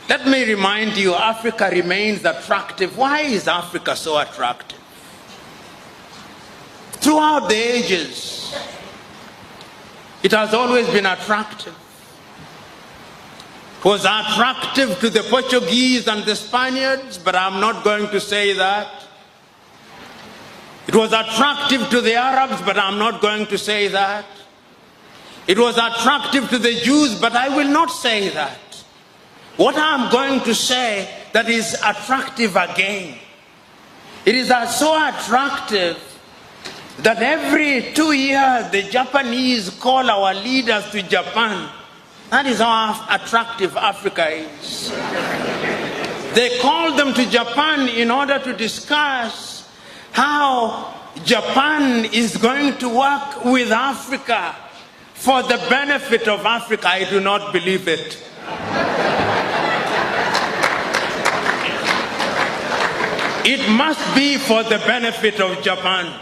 Let me remind you, Africa remains attractive. Why is Africa so attractive? Throughout the ages, it has always been attractive. It was attractive to the Portuguese and the Spaniards, but I'm not going to say that. It was attractive to the Arabs, but I'm not going to say that. It was attractive to the Jews, but I will not say that. What I'm going to say that is attractive again. It is so attractive that every 2 years the Japanese call our leaders to Japan. That is how attractive Africa is. They call them to Japan in order to discuss how Japan is going to work with Africa for the benefit of Africa. I do not believe it. It must be for the benefit of Japan.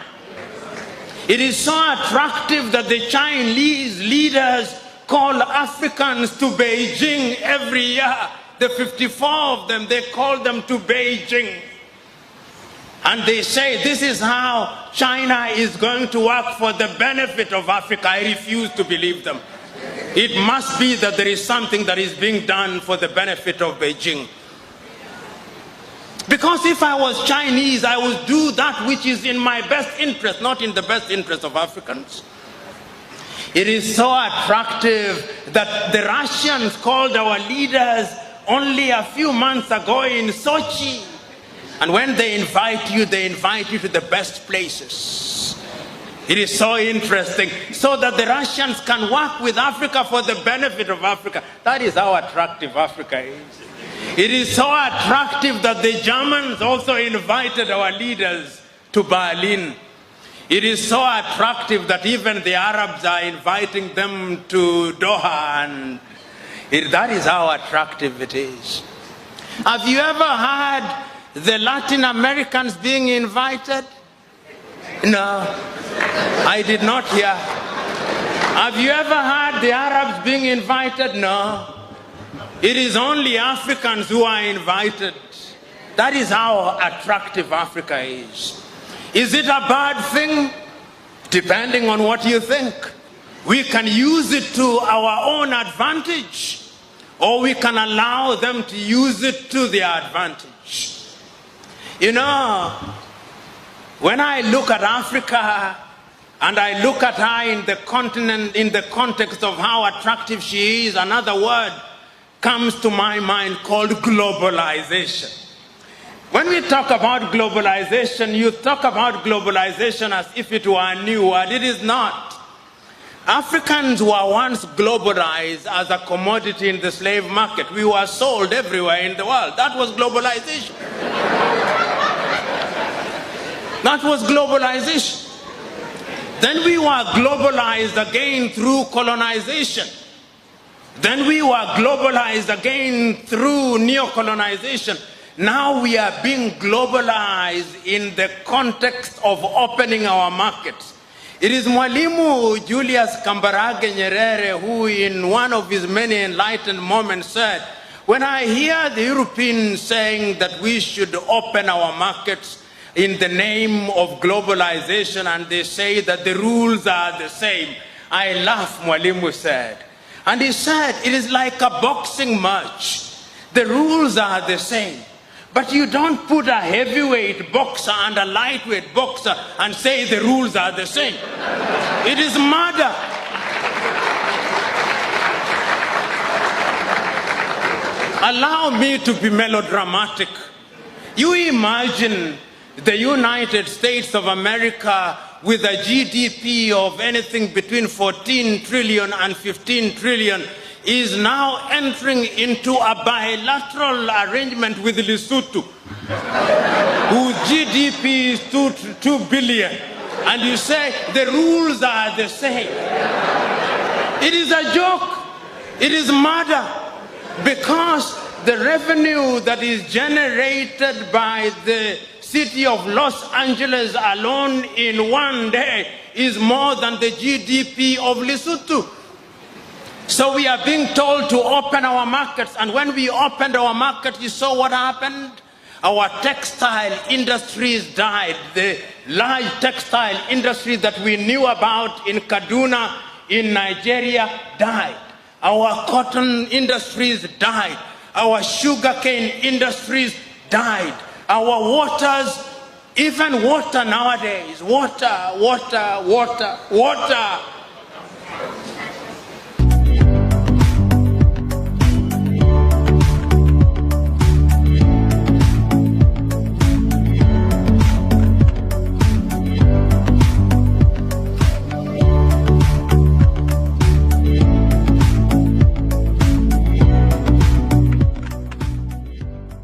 It is so attractive that the Chinese leaders call Africans to Beijing every year. The 54 of them, they call them to Beijing. And they say this is how China is going to work for the benefit of Africa. I refuse to believe them. It must be that there is something that is being done for the benefit of Beijing. Because if I was Chinese, I would do that which is in my best interest, not in the best interest of Africans. It is so attractive that the Russians called our leaders only a few months ago in Sochi. And when they invite you to the best places. It is so interesting, so that the Russians can work with Africa for the benefit of Africa. That is how attractive Africa is. It is so attractive that the Germans also invited our leaders to Berlin. It is so attractive that even the Arabs are inviting them to Doha, and that is how attractive it is. Have you ever heard the Latin Americans being invited? No, I did not hear. Have you ever heard the Arabs being invited? No. It is only Africans who are invited. That is how attractive Africa is. Is it a bad thing? Depending on what you think. We can use it to our own advantage, or we can allow them to use it to their advantage. You know, when I look at Africa and I look at her in the continent, in the context of how attractive she is, another word comes to my mind called globalization. When we talk about globalization, you talk about globalization as if it were a new word. It is not. Africans were once globalized as a commodity in the slave market. We were sold everywhere in the world. That was globalization. That was globalization. Then we were globalized again through colonization. Then we were globalized again through neo-colonization. Now we are being globalized in the context of opening our markets. It is Mwalimu Julius Kambarage Nyerere who in one of his many enlightened moments said, when I hear the Europeans saying that we should open our markets in the name of globalization and they say that the rules are the same, I laugh, Mwalimu said. And he said, it is like a boxing match. The rules are the same. But you don't put a heavyweight boxer and a lightweight boxer and say the rules are the same. It is murder. Allow me to be melodramatic. You imagine the United States of America with a GDP of anything between 14 trillion and 15 trillion is now entering into a bilateral arrangement with Lesotho, whose GDP is 2 billion. And you say the rules are the same. It is a joke. It is murder. Because the revenue that is generated by the city of Los Angeles alone in one day is more than the GDP of Lesotho. So we are being told to open our markets, and when we opened our market, you saw what happened? Our textile industries died. The large textile industries that we knew about in Kaduna, in Nigeria, died. Our cotton industries died. Our sugarcane industries died. Our waters, even water nowadays, water.